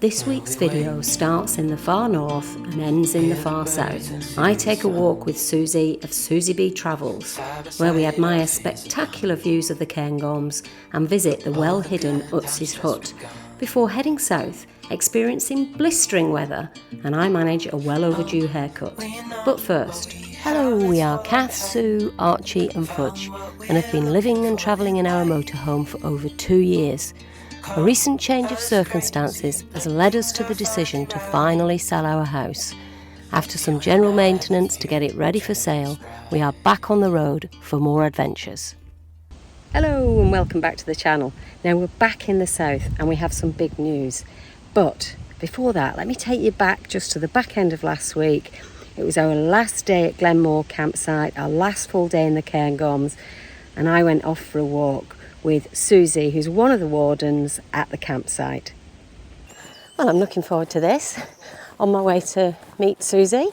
This week's video starts in the far north and ends in the far south. I take a walk with Suzy of Suzy B Travels, where we admire spectacular views of the Cairngorms and visit the well-hidden Utsi's hut, before heading south, experiencing blistering weather, and I manage a well-overdue haircut. But first, hello, we are Kath, Sue, Archie and Fudge, and have been living and travelling in our motorhome for over 2 years. A recent change of circumstances has led us to the decision to finally sell our house. After some general maintenance to get it ready for sale, we are back on the road for more adventures. Hello and welcome back to the channel. Now we're back in the south and we have some big news. But before that, let me take you back just to the back end of last week. It was our last day at Glenmore campsite, our last full day in the Cairngorms, and I went off for a walk with Suzy, who's one of the wardens at the campsite. Well, I'm looking forward to this. On my way to meet Suzy,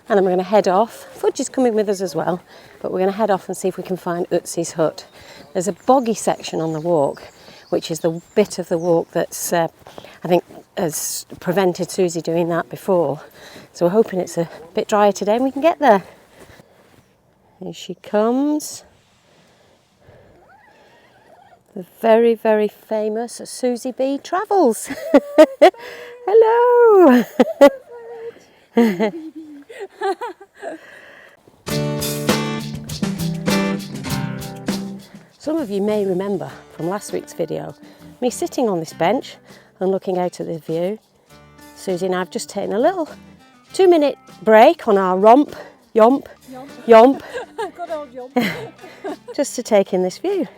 and I'm going to head off. Fudge is coming with us as well, but we're going to head off and see if we can find Utsi's hut. There's a boggy section on the walk, which is the bit of the walk that's, I think, has prevented Suzy doing that before. So we're hoping it's a bit drier today and we can get there. Here she comes. The very, very famous Suzy B Travels. Hello. Some of you may remember from last week's video me sitting on this bench and looking out at the view. Suzy and I have just taken a little 2-minute break on our yomp. Good old yomp. Just to take in this view.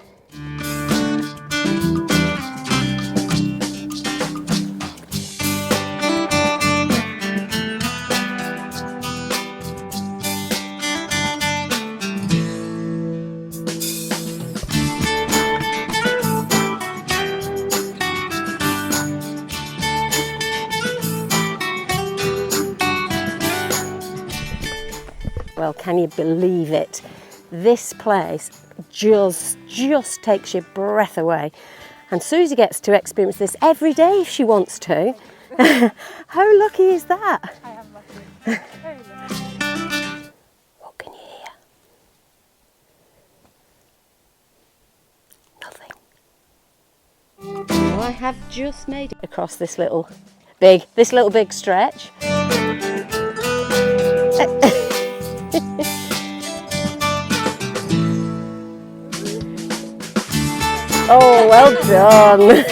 Well, can you believe it? This place just takes your breath away. And Suzy gets to experience this every day if she wants to. How lucky is that? I am lucky. Very lucky. What can you hear? Nothing. Well, I have just made it across this little big stretch. Oh, well done.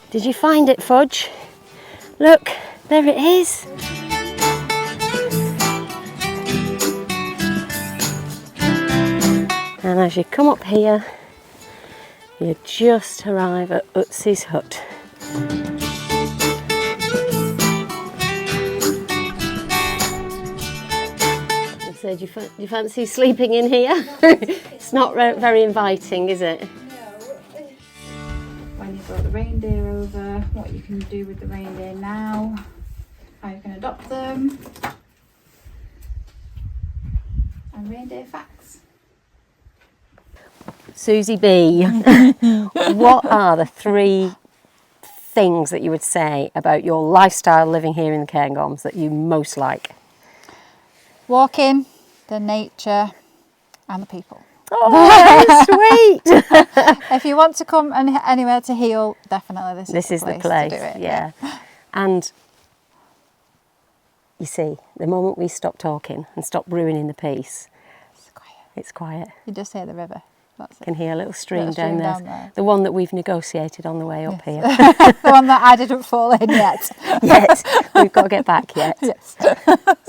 Did you find it, Fudge? Look, there it is. And as you come up here, you just arrive at Utsi's hut. So do you fancy sleeping in here? It's not very inviting, is it? No. When you've got the reindeer over, what you can do with the reindeer now, how you can adopt them, and reindeer facts. Suzy B, what are the 3 things that you would say about your lifestyle living here in the Cairngorms that you most like? Walking, the nature, and the people. Oh, sweet! If you want to come anywhere to heal, definitely this is the place to do it. Yeah. And you see, the moment we stop talking and stop ruining the peace, it's quiet. You just hear the river. That's it. You can hear a little stream down there. The one that we've negotiated on the way up here. The one that I didn't fall in yet. Yet. We've got to get back yet. Yes.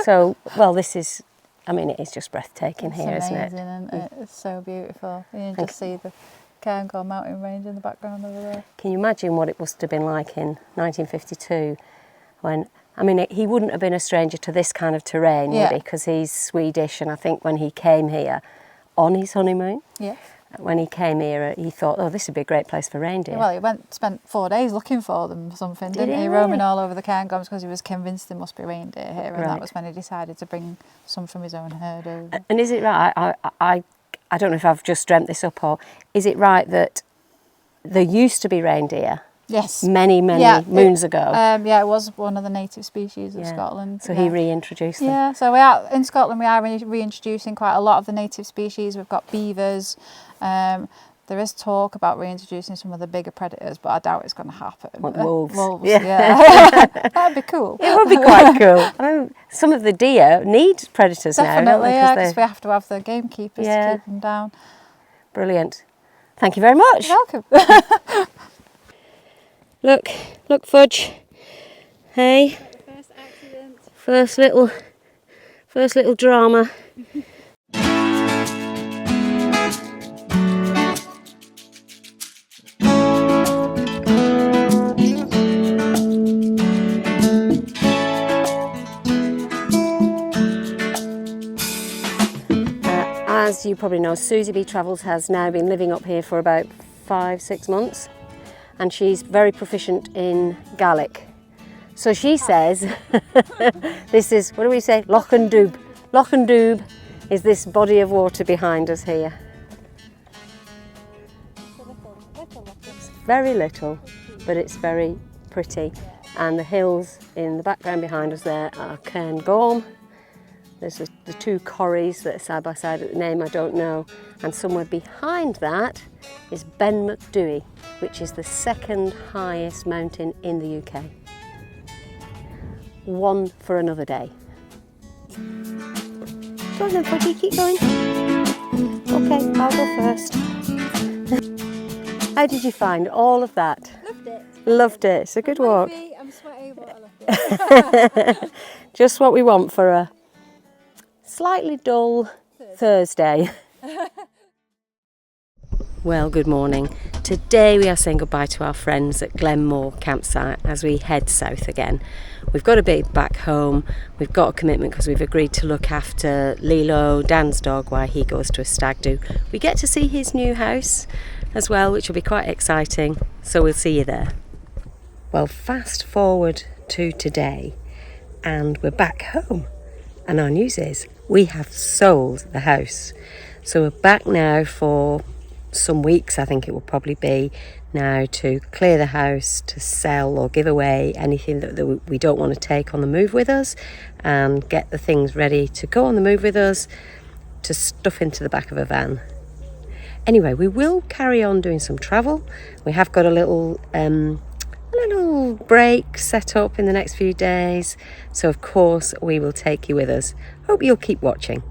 So, well, it is just breathtaking here, It's isn't it? amazing, isn't it? It's so beautiful. You can just see the Cairngorm mountain range in the background over there. Can you imagine what it must have been like in 1952 when, he wouldn't have been a stranger to this kind of terrain, would he? Because he's Swedish, and I think when he came here on his honeymoon, when he came here, he thought, oh, this would be a great place for reindeer. Well, he spent 4 days looking for them or something, didn't he? Roaming all over the Cairngorms because he was convinced there must be reindeer here, and that was when he decided to bring some from his own herd over. And is it right, I don't know if I've just dreamt this up, or is it right that there used to be reindeer. Yes. Many moons ago. Yeah, it was one of the native species of Scotland. So he reintroduced them. Yeah, so we are in Scotland. We are reintroducing quite a lot of the native species. We've got beavers. There is talk about reintroducing some of the bigger predators, but I doubt it's going to happen. What, wolves? Yeah. That'd be cool. It would be quite cool. I mean, some of the deer need predators now, don't they? Definitely, because we have to have the gamekeepers to keep them down. Brilliant. Thank you very much. You're welcome. Look, Fudge. Hey. First accident. First little drama. As you probably know, Suzy B Travels has now been living up here for about 5-6 months. And she's very proficient in Gaelic. So she says, this is, what do we say? Lochan Dubh. Lochan Dubh is this body of water behind us here. It's very little, but it's very pretty. And the hills in the background behind us there are Cairngorms. There's the two corries that are side by side at the name I don't know. And somewhere behind that is Ben Macdui, which is the second highest mountain in the UK. One for another day. Go on then, Fudgy, keep going. Okay, I'll go first. How did you find all of that? Loved it. Loved it. It's a good walk. I'm sweaty, but I loved it. Just what we want for a slightly dull Thursday. Well, good morning. Today we are saying goodbye to our friends at Glenmore campsite as we head south again. We've got to be back home. We've got a commitment because we've agreed to look after Lilo, Dan's dog, while he goes to a stag do. We get to see his new house as well, which will be quite exciting. So we'll see you there. Well, fast forward to today and we're back home. And our news is we have sold the house. So we're back now for some weeks, I think it will probably be now, to clear the house, to sell or give away anything that we don't want to take on the move with us, and get the things ready to go on the move with us, to stuff into the back of a van. Anyway, we will carry on doing some travel. We have got a little break set up in the next few days, so of course we will take you with us. Hope you'll keep watching.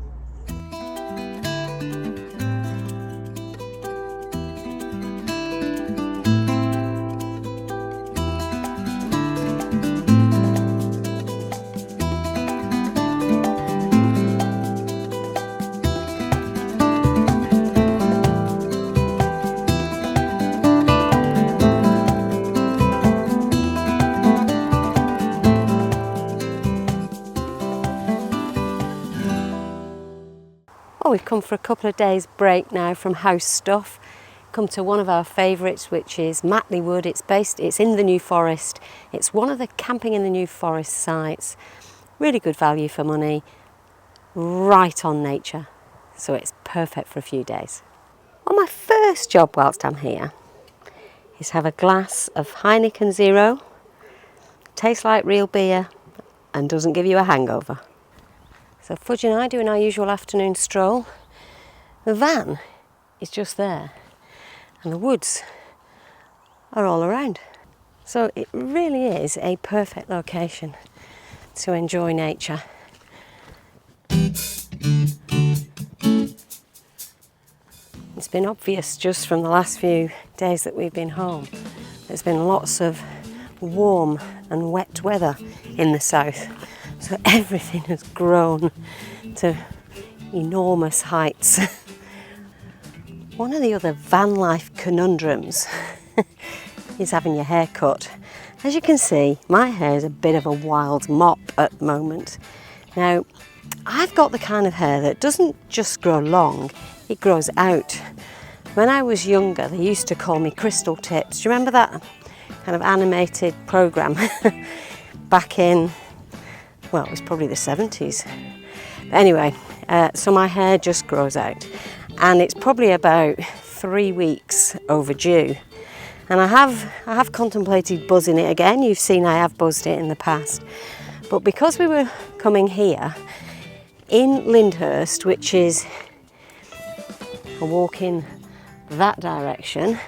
Oh, we've come for a couple of days break now from house stuff. Come to one of our favourites, which is Matley Wood. It's in the New Forest. It's one of the camping in the New Forest sites. Really good value for money, right on nature. So it's perfect for a few days. Well, my first job whilst I'm here is have a glass of Heineken Zero. Tastes like real beer and doesn't give you a hangover. So Fudge and I doing our usual afternoon stroll. The van is just there and the woods are all around. So it really is a perfect location to enjoy nature. It's been obvious just from the last few days that we've been home. There's been lots of warm and wet weather in the south. So everything has grown to enormous heights. One of the other van life conundrums is having your hair cut. As you can see, my hair is a bit of a wild mop at the moment. Now, I've got the kind of hair that doesn't just grow long, it grows out. When I was younger, they used to call me Crystal Tips. Do you remember that kind of animated programme back in, well, it was probably the 70s. But anyway, so my hair just grows out and it's probably about 3 weeks overdue. And I have contemplated buzzing it again. You've seen I have buzzed it in the past. But because we were coming here, in Lyndhurst, which is a walk in that direction,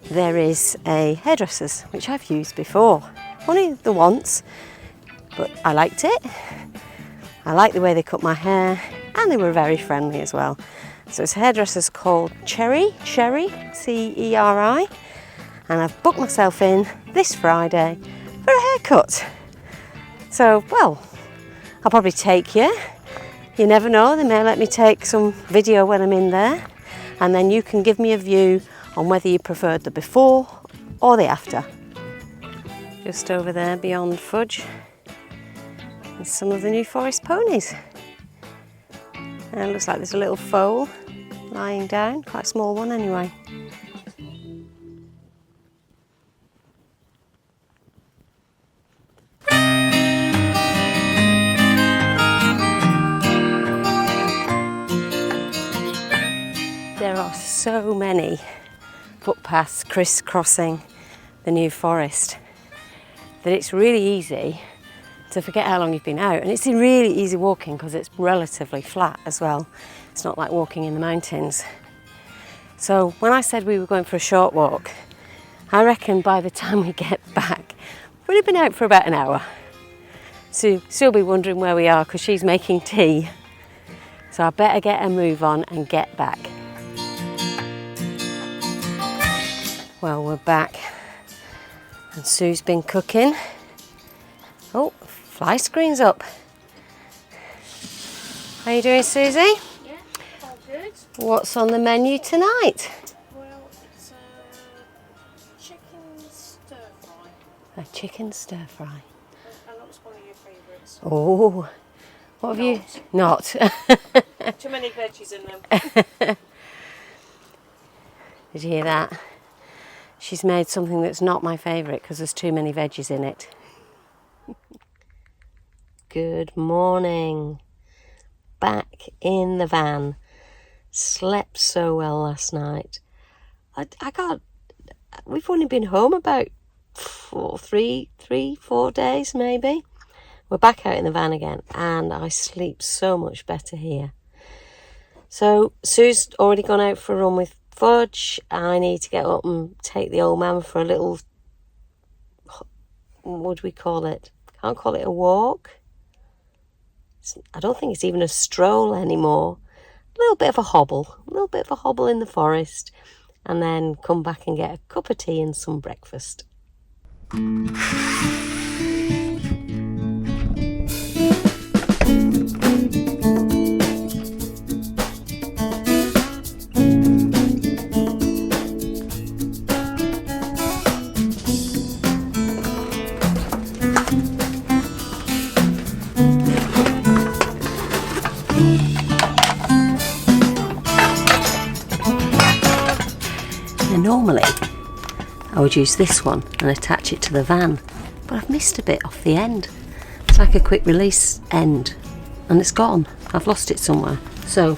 there is a hairdresser's, which I've used before. Only the once, but I liked it. I liked the way they cut my hair, and they were very friendly as well. So it's a hairdresser's called Cheri, C-E-R-I, and I've booked myself in this Friday for a haircut. So, well, I'll probably take you. You never know, they may let me take some video when I'm in there, and then you can give me a view on whether you preferred the before or the after. Just over there beyond Fudge is some of the New Forest ponies. And it looks like there's a little foal lying down, quite a small one anyway. There are so many footpaths crisscrossing the New Forest that it's really easy to forget how long you've been out, and it's really easy walking because it's relatively flat as well. It's not like walking in the mountains. So when I said we were going for a short walk, I reckon by the time we get back, we've only been out for about an hour. So she'll be wondering where we are because she's making tea. So I better get a move on and get back. Well, we're back and Sue's been cooking. Oh, fly screen's up. How are you doing, Suzy? Yeah, all good. What's on the menu tonight? Well, it's a chicken stir fry. A chicken stir fry. I know it's one of your favourites. Oh, what have you? Not. Too many veggies in them. Did you hear that? She's made something that's not my favourite because there's too many veggies in it. Good morning. Back in the van. Slept so well last night. We've only been home about 4 days maybe. We're back out in the van again and I sleep so much better here. So Sue's already gone out for a run with Fudge. I need to get up and take the old man for a little, what do we call it? Can't call it a walk. I don't think it's even a stroll anymore. A little bit of a hobble in the forest, and then come back and get a cup of tea and some breakfast. Normally, I would use this one and attach it to the van, but I've missed a bit off the end. It's like a quick release end, and it's gone. I've lost it somewhere. So,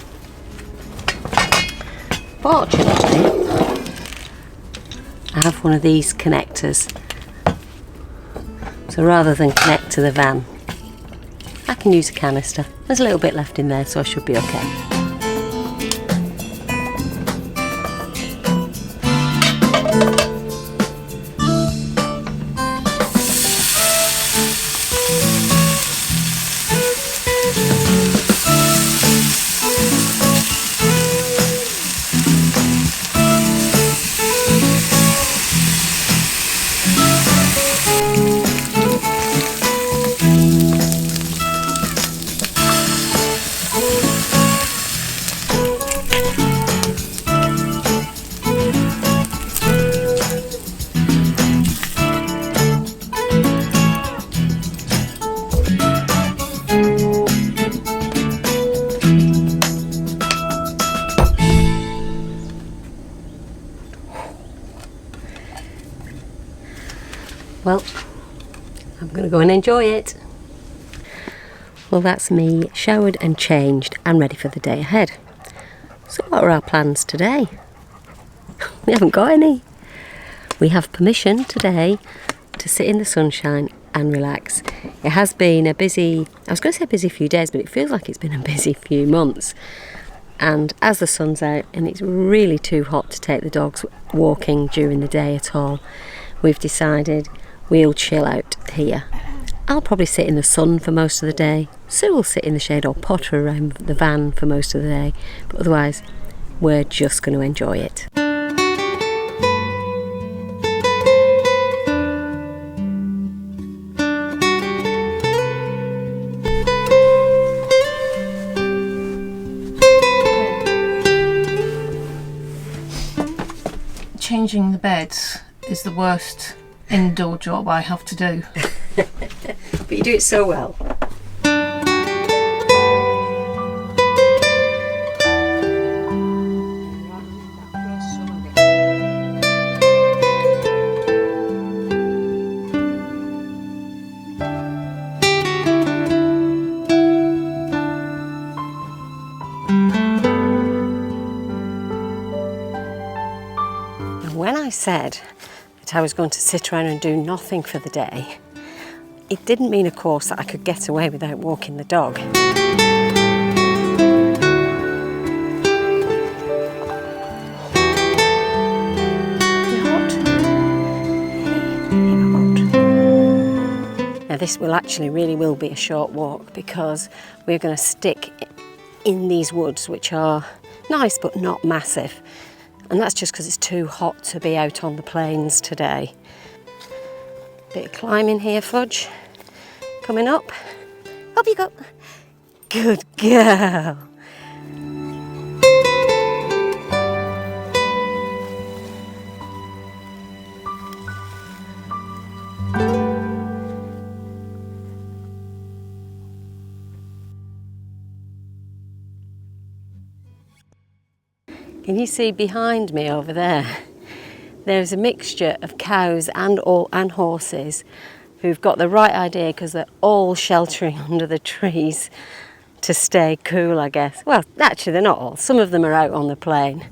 fortunately, I have one of these connectors. So rather than connect to the van, I can use a canister. There's a little bit left in there, so I should be okay. Well, I'm going to go and enjoy it. Well, that's me showered and changed and ready for the day ahead. So what are our plans today? We haven't got any. We have permission today to sit in the sunshine and relax. It has been a busy, I was going to say busy few days, but it feels like it's been a busy few months. And as the sun's out and it's really too hot to take the dogs walking during the day at all, we've decided we'll chill out here. I'll probably sit in the sun for most of the day. Sue will sit in the shade or potter around the van for most of the day. But otherwise, we're just going to enjoy it. Changing the beds is the worst indoor job I have to do. But you do it so well. When I said that I was going to sit around and do nothing for the day, it didn't mean, of course, that I could get away without walking the dog. Now this really will be a short walk because we're going to stick in these woods, which are nice but not massive. And that's just because it's too hot to be out on the plains today. Bit of climbing here, Fudge. Coming up. Up you go. Good girl. Can you see behind me over there? There's a mixture of cows and horses who've got the right idea because they're all sheltering under the trees to stay cool, I guess. Well, actually, they're not all. Some of them are out on the plain.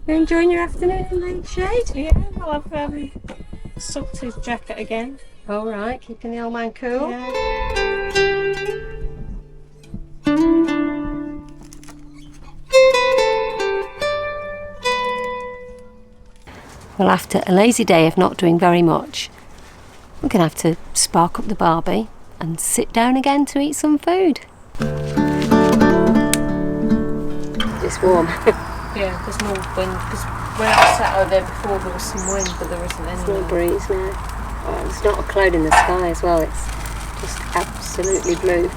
You're enjoying your afternoon in the shade? Yeah, well, I've sucked his jacket again. All right, keeping the old man cool. Yeah. Well, after a lazy day of not doing very much, we're going to have to spark up the barbie and sit down again to eat some food. It's warm. Yeah, there's no wind because when I sat out there before there was some wind, but there isn't any. There's no breeze now. Oh, there's not a cloud in the sky as well. It's just absolutely blue.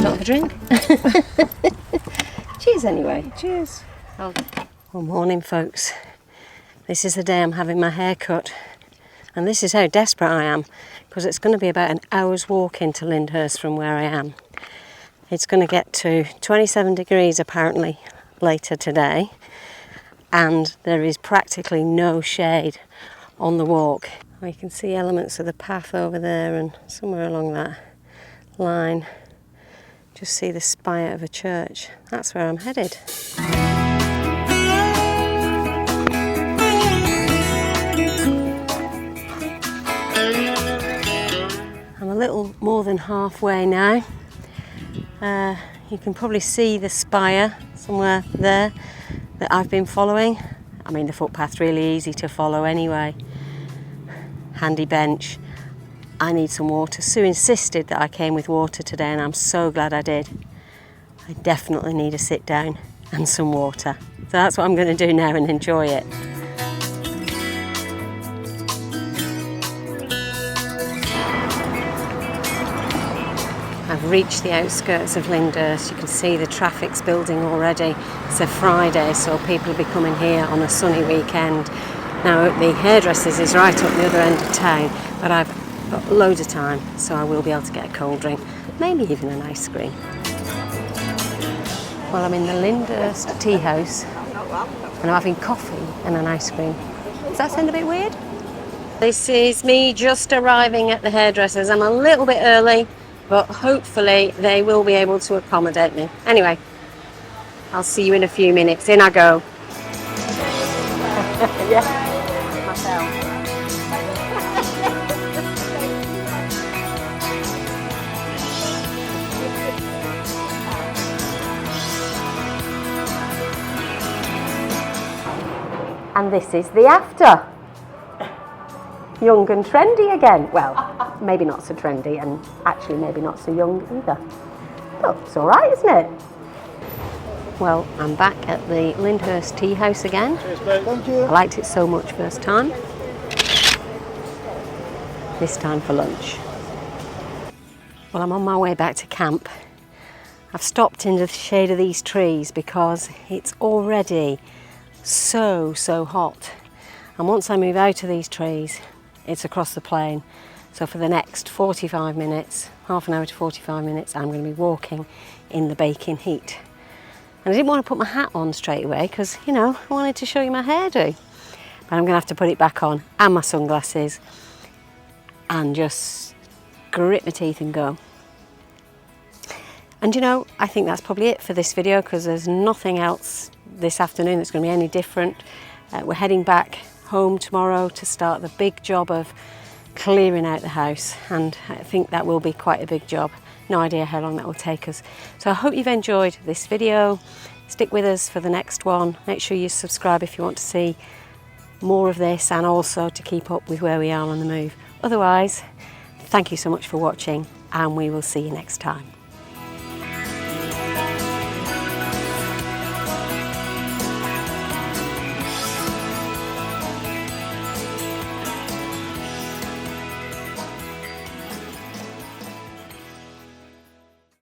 Not a drink. Cheers anyway. Cheers. Well, morning folks. This is the day I'm having my hair cut. And this is how desperate I am, because it's going to be about an hour's walk into Lyndhurst from where I am. It's going to get to 27 degrees apparently later today, and there is practically no shade on the walk. You can see elements of the path over there and somewhere along that line. Just see the spire of a church. That's where I'm headed. I'm a little more than halfway now. You can probably see the spire somewhere there that I've been following. I mean, the footpath's really easy to follow anyway. Handy bench. I need some water. Sue insisted that I came with water today and I'm so glad I did. I definitely need a sit down and some water. So that's what I'm going to do now and enjoy it. I've reached the outskirts of Lyndhurst. You can see the traffic's building already. It's a Friday, so people will be coming here on a sunny weekend. Now, the hairdressers is right up the other end of town, but I've got loads of time, so I will be able to get a cold drink, maybe even an ice cream. Well, I'm in the Lyndhurst tea house and I'm having coffee and an ice cream. Does that sound a bit weird? This is me just arriving at the hairdressers. I'm a little bit early, but hopefully they will be able to accommodate me. Anyway, I'll see you in a few minutes. In I go. Yeah, myself. And this is the after. Young and trendy again. Well, maybe not so trendy and actually maybe not so young either. But it's all right, isn't it? Well, I'm back at the Lyndhurst tea house again. Cheers, mate. Thank you. I liked it so much first time. This time for lunch. Well, I'm on my way back to camp. I've stopped in the shade of these trees because it's already so hot. And once I move out of these trees, it's across the plain. So for the next 45 minutes, half an hour to 45 minutes, I'm going to be walking in the baking heat. And I didn't want to put my hat on straight away because, you know, I wanted to show you my hairdo. But I'm going to have to put it back on and my sunglasses and just grit my teeth and go. And you know, I think that's probably it for this video because there's nothing else this afternoon that's going to be any different. We're heading back home tomorrow to start the big job of clearing out the house, and I think that will be quite a big job. No idea how long that will take us. So I hope you've enjoyed this video. Stick with us for the next one. Make sure you subscribe if you want to see more of this and also to keep up with where we are on the move. Otherwise, thank you so much for watching and we will see you next time.